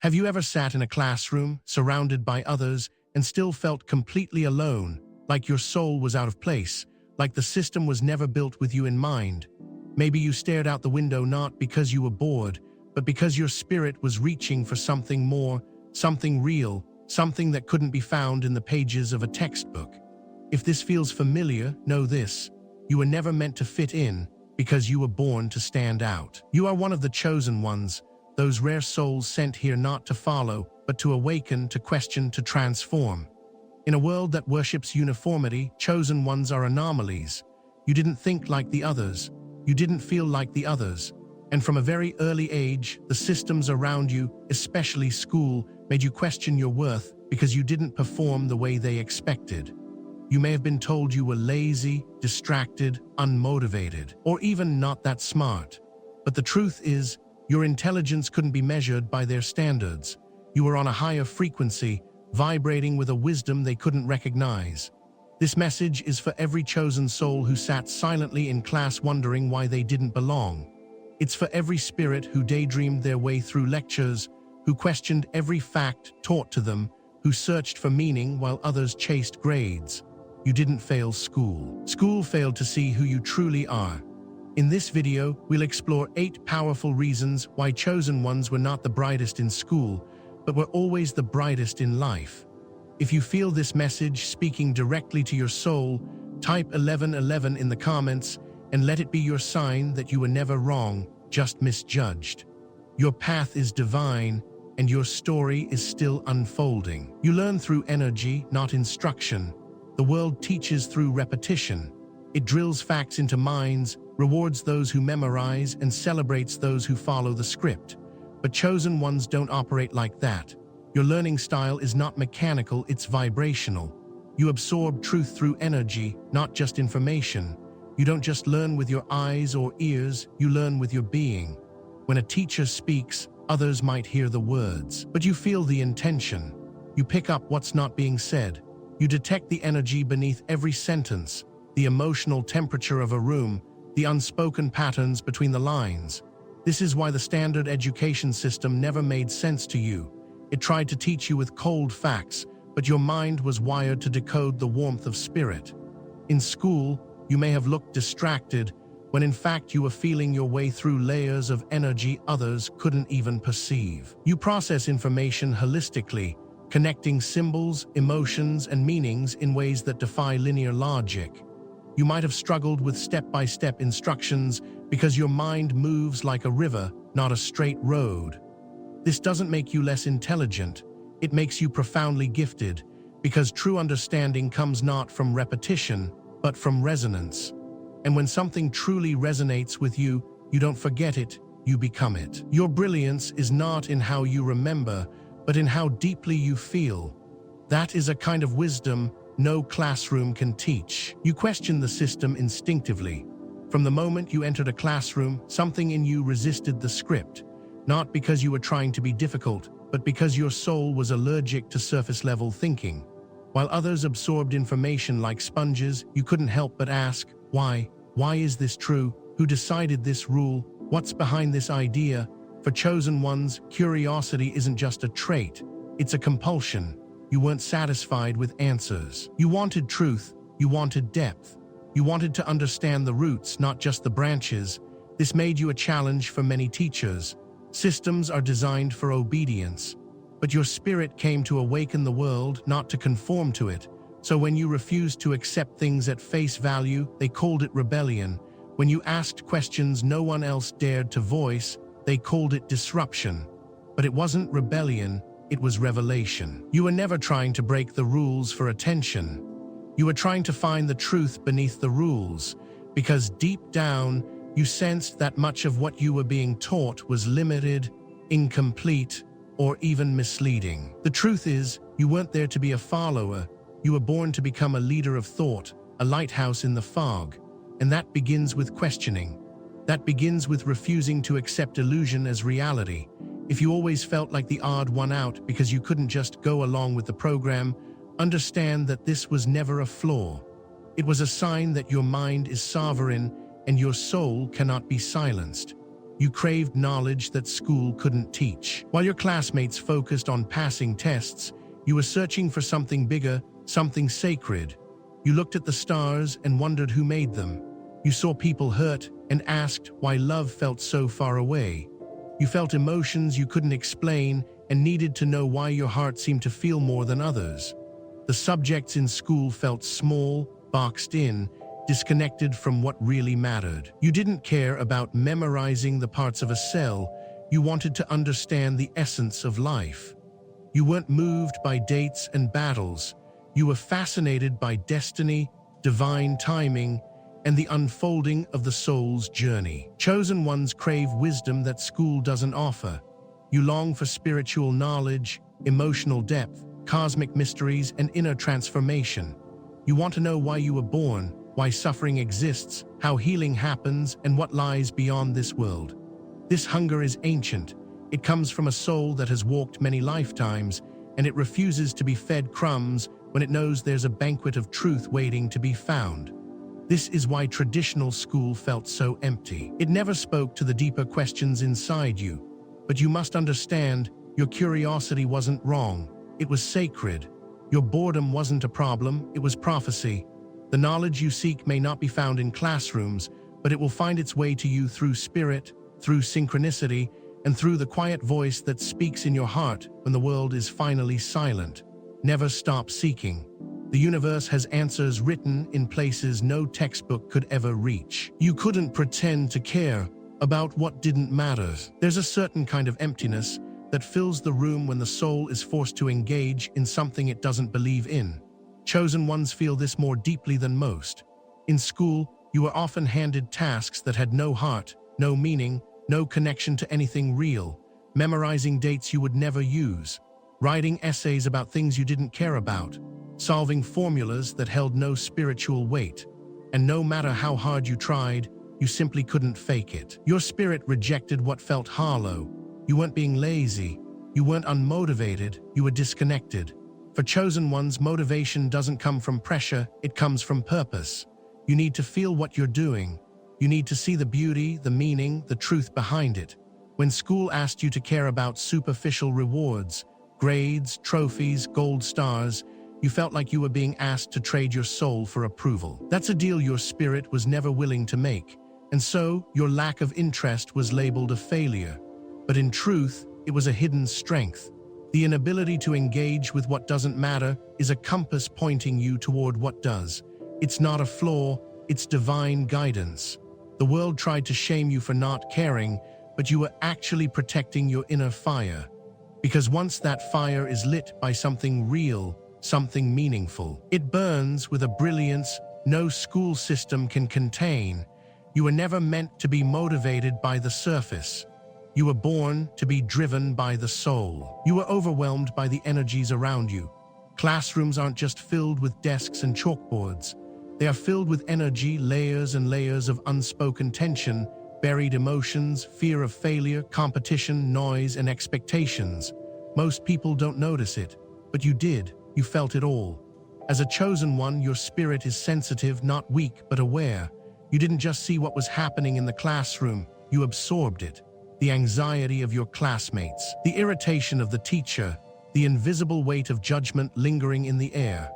Have you ever sat in a classroom, surrounded by others, and still felt completely alone, like your soul was out of place, like the system was never built with you in mind? Maybe you stared out the window not because you were bored, but because your spirit was reaching for something more, something real, something that couldn't be found in the pages of a textbook. If this feels familiar, know this: you were never meant to fit in, because you were born to stand out. You are one of the chosen ones, those rare souls sent here not to follow, but to awaken, to question, to transform. In a world that worships uniformity, chosen ones are anomalies. You didn't think like the others. You didn't feel like the others. And from a very early age, the systems around you, especially school, made you question your worth because you didn't perform the way they expected. You may have been told you were lazy, distracted, unmotivated, or even not that smart. But the truth is, your intelligence couldn't be measured by their standards. You were on a higher frequency, vibrating with a wisdom they couldn't recognize. This message is for every chosen soul who sat silently in class wondering why they didn't belong. It's for every spirit who daydreamed their way through lectures, who questioned every fact taught to them, who searched for meaning while others chased grades. You didn't fail school. School failed to see who you truly are. In this video, we'll explore 8 powerful reasons why chosen ones were not the brightest in school, but were always the brightest in life. If you feel this message speaking directly to your soul, type 1111 in the comments and let it be your sign that you were never wrong, just misjudged. Your path is divine, and your story is still unfolding. You learn through energy, not instruction. The world teaches through repetition. It drills facts into minds, rewards those who memorize, and celebrates those who follow the script. But chosen ones don't operate like that. Your learning style is not mechanical, it's vibrational. You absorb truth through energy, not just information. You don't just learn with your eyes or ears, you learn with your being. When a teacher speaks, others might hear the words, but you feel the intention. You pick up what's not being said. You detect the energy beneath every sentence, the emotional temperature of a room, the unspoken patterns between the lines. This is why the standard education system never made sense to you. It tried to teach you with cold facts, but your mind was wired to decode the warmth of spirit. In school, you may have looked distracted, when in fact you were feeling your way through layers of energy others couldn't even perceive. You process information holistically, connecting symbols, emotions, and meanings in ways that defy linear logic. You might have struggled with step-by-step instructions because your mind moves like a river, not a straight road. This doesn't make you less intelligent. It makes you profoundly gifted, because true understanding comes not from repetition, but from resonance. And when something truly resonates with you, you don't forget it, you become it. Your brilliance is not in how you remember, but in how deeply you feel. That is a kind of wisdom no classroom can teach. You question the system instinctively. From the moment you entered a classroom, something in you resisted the script, not because you were trying to be difficult, but because your soul was allergic to surface-level thinking. While others absorbed information like sponges, you couldn't help but ask, why? Why is this true? Who decided this rule? What's behind this idea? For chosen ones, curiosity isn't just a trait, it's a compulsion. You weren't satisfied with answers. You wanted truth, you wanted depth. You wanted to understand the roots, not just the branches. This made you a challenge for many teachers. Systems are designed for obedience, but your spirit came to awaken the world, not to conform to it. So when you refused to accept things at face value, they called it rebellion. When you asked questions no one else dared to voice, they called it disruption. But it wasn't rebellion, it was revelation. You were never trying to break the rules for attention. You were trying to find the truth beneath the rules, because deep down, you sensed that much of what you were being taught was limited, incomplete, or even misleading. The truth is, you weren't there to be a follower. You were born to become a leader of thought, a lighthouse in the fog. And that begins with questioning. That begins with refusing to accept illusion as reality. If you always felt like the odd one out because you couldn't just go along with the program, understand that this was never a flaw. It was a sign that your mind is sovereign and your soul cannot be silenced. You craved knowledge that school couldn't teach. While your classmates focused on passing tests, you were searching for something bigger, something sacred. You looked at the stars and wondered who made them. You saw people hurt and asked why love felt so far away. You felt emotions you couldn't explain and needed to know why your heart seemed to feel more than others. The subjects in school felt small, boxed in, disconnected from what really mattered. You didn't care about memorizing the parts of a cell. You wanted to understand the essence of life. You weren't moved by dates and battles. You were fascinated by destiny, divine timing, and the unfolding of the soul's journey. Chosen ones crave wisdom that school doesn't offer. You long for spiritual knowledge, emotional depth, cosmic mysteries, and inner transformation. You want to know why you were born, why suffering exists, how healing happens, and what lies beyond this world. This hunger is ancient. It comes from a soul that has walked many lifetimes, and it refuses to be fed crumbs when it knows there's a banquet of truth waiting to be found. This is why traditional school felt so empty. It never spoke to the deeper questions inside you. But you must understand, your curiosity wasn't wrong. It was sacred. Your boredom wasn't a problem, it was prophecy. The knowledge you seek may not be found in classrooms, but it will find its way to you through spirit, through synchronicity, and through the quiet voice that speaks in your heart when the world is finally silent. Never stop seeking. The universe has answers written in places no textbook could ever reach. You couldn't pretend to care about what didn't matter. There's a certain kind of emptiness that fills the room when the soul is forced to engage in something it doesn't believe in. Chosen ones feel this more deeply than most. In school, you were often handed tasks that had no heart, no meaning, no connection to anything real, memorizing dates you would never use, writing essays about things you didn't care about, solving formulas that held no spiritual weight. And no matter how hard you tried, you simply couldn't fake it. Your spirit rejected what felt hollow. You weren't being lazy. You weren't unmotivated. You were disconnected. For chosen ones, motivation doesn't come from pressure, it comes from purpose. You need to feel what you're doing. You need to see the beauty, the meaning, the truth behind it. When school asked you to care about superficial rewards, grades, trophies, gold stars, you felt like you were being asked to trade your soul for approval. That's a deal your spirit was never willing to make, and so your lack of interest was labeled a failure. But in truth, it was a hidden strength. The inability to engage with what doesn't matter is a compass pointing you toward what does. It's not a flaw, it's divine guidance. The world tried to shame you for not caring, but you were actually protecting your inner fire. Because once that fire is lit by something real, something meaningful, it burns with a brilliance no school system can contain. You were never meant to be motivated by the surface. You were born to be driven by the soul. You were overwhelmed by the energies around you. Classrooms aren't just filled with desks and chalkboards. They are filled with energy, layers and layers of unspoken tension, buried emotions, fear of failure, competition, noise, and expectations. Most people don't notice it, but you did. You felt it all. As a chosen one, your spirit is sensitive, not weak, but aware. You didn't just see what was happening in the classroom, you absorbed it. The anxiety of your classmates, the irritation of the teacher, the invisible weight of judgment lingering in the air.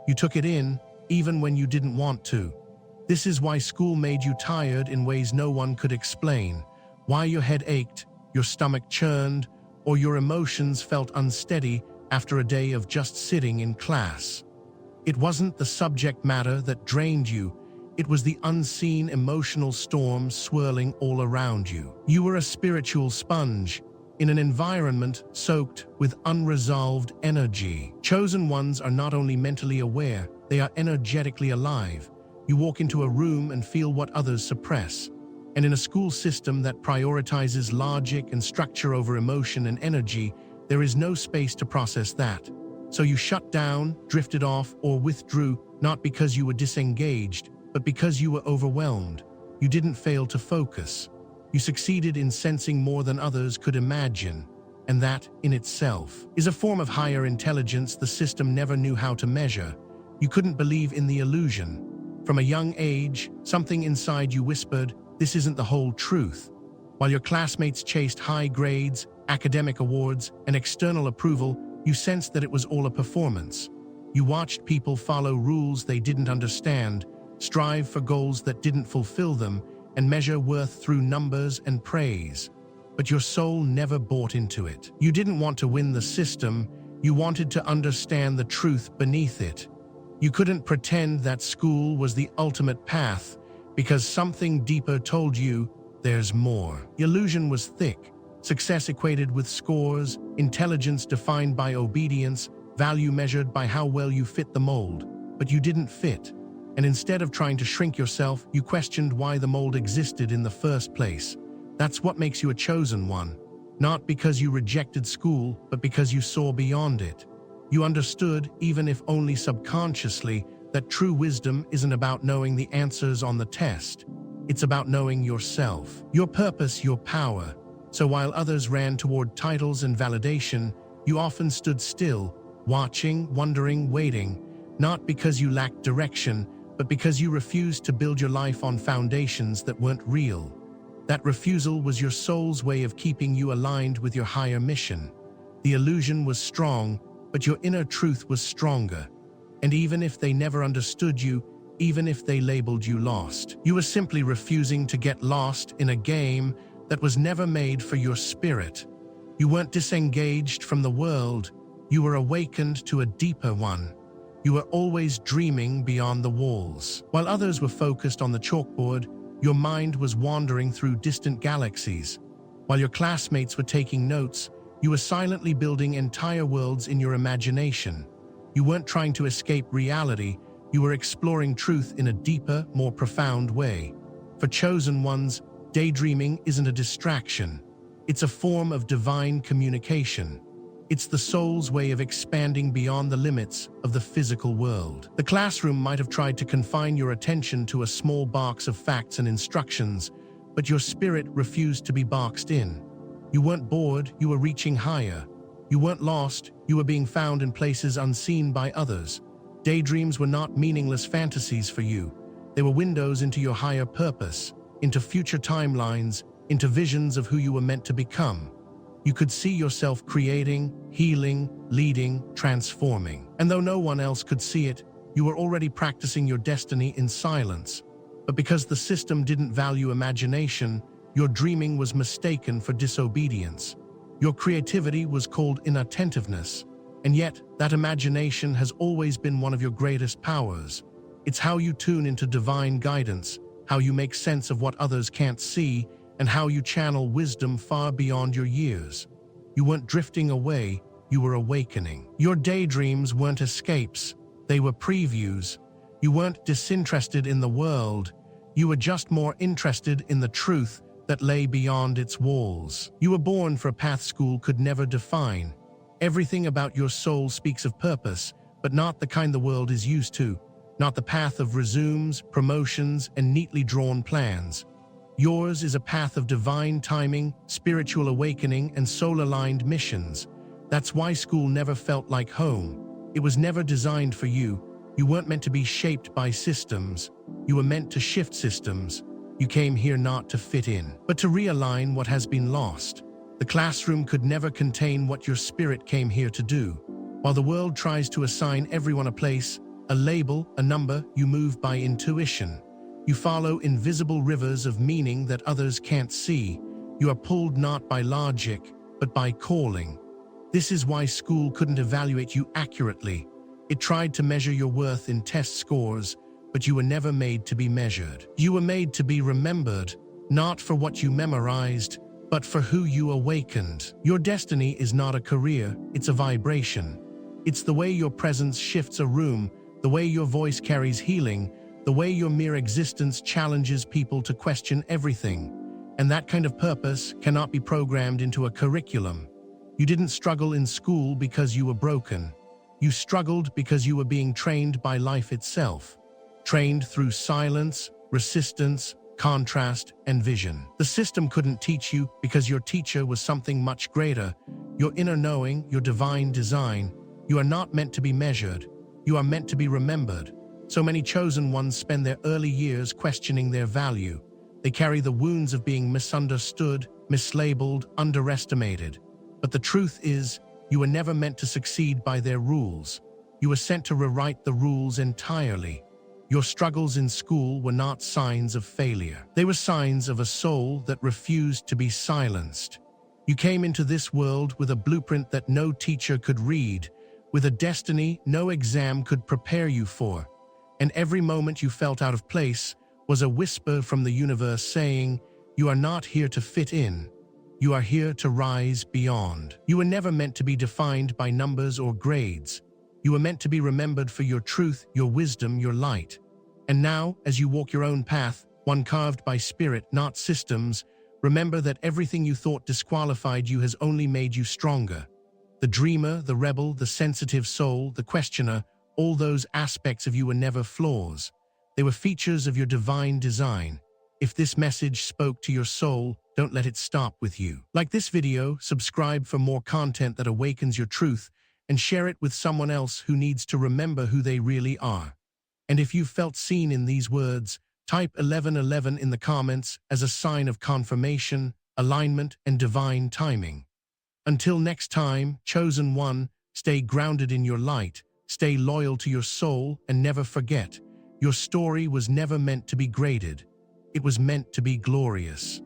You took it in, even when you didn't want to. This is why school made you tired in ways no one could explain, why your head ached, your stomach churned, or your emotions felt unsteady after a day of just sitting in class. It wasn't the subject matter that drained you, it was the unseen emotional storm swirling all around you. You were a spiritual sponge, in an environment soaked with unresolved energy. Chosen ones are not only mentally aware, they are energetically alive. You walk into a room and feel what others suppress. And in a school system that prioritizes logic and structure over emotion and energy, there is no space to process that. So you shut down, drifted off, or withdrew, not because you were disengaged, but because you were overwhelmed. You didn't fail to focus. You succeeded in sensing more than others could imagine. And that, in itself, is a form of higher intelligence the system never knew how to measure. You couldn't believe in the illusion. From a young age, something inside you whispered, "This isn't the whole truth." While your classmates chased high grades, academic awards, and external approval, you sensed that it was all a performance. You watched people follow rules they didn't understand, strive for goals that didn't fulfill them, and measure worth through numbers and praise. But your soul never bought into it. You didn't want to win the system, you wanted to understand the truth beneath it. You couldn't pretend that school was the ultimate path, because something deeper told you there's more. The illusion was thick. Success equated with scores, intelligence defined by obedience, value measured by how well you fit the mold. But you didn't fit. And instead of trying to shrink yourself, you questioned why the mold existed in the first place. That's what makes you a chosen one. Not because you rejected school, but because you saw beyond it. You understood, even if only subconsciously, that true wisdom isn't about knowing the answers on the test. It's about knowing yourself, your purpose, your power. So while others ran toward titles and validation, you often stood still, watching, wondering, waiting, not because you lacked direction, but because you refused to build your life on foundations that weren't real. That refusal was your soul's way of keeping you aligned with your higher mission. The illusion was strong, but your inner truth was stronger. And even if they never understood you, even if they labeled you lost, you were simply refusing to get lost in a game that was never made for your spirit. You weren't disengaged from the world, you were awakened to a deeper one. You were always dreaming beyond the walls. While others were focused on the chalkboard, your mind was wandering through distant galaxies. While your classmates were taking notes, you were silently building entire worlds in your imagination. You weren't trying to escape reality, you were exploring truth in a deeper, more profound way. For chosen ones, daydreaming isn't a distraction. It's a form of divine communication. It's the soul's way of expanding beyond the limits of the physical world. The classroom might have tried to confine your attention to a small box of facts and instructions, but your spirit refused to be boxed in. You weren't bored, you were reaching higher. You weren't lost, you were being found in places unseen by others. Daydreams were not meaningless fantasies for you. They were windows into your higher purpose, into future timelines, into visions of who you were meant to become. You could see yourself creating, healing, leading, transforming. And though no one else could see it, you were already practicing your destiny in silence. But because the system didn't value imagination, your dreaming was mistaken for disobedience. Your creativity was called inattentiveness. And yet, that imagination has always been one of your greatest powers. It's how you tune into divine guidance, how you make sense of what others can't see, and how you channel wisdom far beyond your years. You weren't drifting away, you were awakening. Your daydreams weren't escapes, they were previews. You weren't disinterested in the world, you were just more interested in the truth that lay beyond its walls. You were born for a path school could never define. Everything about your soul speaks of purpose, but not the kind the world is used to, not the path of resumes, promotions, and neatly drawn plans. Yours is a path of divine timing, spiritual awakening, and soul-aligned missions. That's why school never felt like home. It was never designed for you. You weren't meant to be shaped by systems. You were meant to shift systems. You came here not to fit in, but to realign what has been lost. The classroom could never contain what your spirit came here to do. While the world tries to assign everyone a place, a label, a number, you move by intuition. You follow invisible rivers of meaning that others can't see. You are pulled not by logic, but by calling. This is why school couldn't evaluate you accurately. It tried to measure your worth in test scores, but you were never made to be measured. You were made to be remembered, not for what you memorized, but for who you awakened. Your destiny is not a career, it's a vibration. It's the way your presence shifts a room, the way your voice carries healing, the way your mere existence challenges people to question everything. And that kind of purpose cannot be programmed into a curriculum. You didn't struggle in school because you were broken. You struggled because you were being trained by life itself. Trained through silence, resistance, contrast, and vision. The system couldn't teach you because your teacher was something much greater. Your inner knowing, your divine design. You are not meant to be measured. You are meant to be remembered. So many chosen ones spend their early years questioning their value. They carry the wounds of being misunderstood, mislabeled, underestimated. But the truth is, you were never meant to succeed by their rules. You were sent to rewrite the rules entirely. Your struggles in school were not signs of failure. They were signs of a soul that refused to be silenced. You came into this world with a blueprint that no teacher could read, with a destiny no exam could prepare you for. And every moment you felt out of place was a whisper from the universe saying, "You are not here to fit in. You are here to rise beyond." You were never meant to be defined by numbers or grades. You were meant to be remembered for your truth, your wisdom, your light. And now, as you walk your own path, one carved by spirit, not systems, remember that everything you thought disqualified you has only made you stronger. The dreamer, the rebel, the sensitive soul, the questioner, all those aspects of you were never flaws. They were features of your divine design. If this message spoke to your soul, don't let it stop with you. Like this video, subscribe for more content that awakens your truth, and share it with someone else who needs to remember who they really are. And if you felt seen in these words, type 1111 in the comments as a sign of confirmation, alignment, and divine timing. Until next time, chosen one, stay grounded in your light, stay loyal to your soul, and never forget, your story was never meant to be graded. It was meant to be glorious.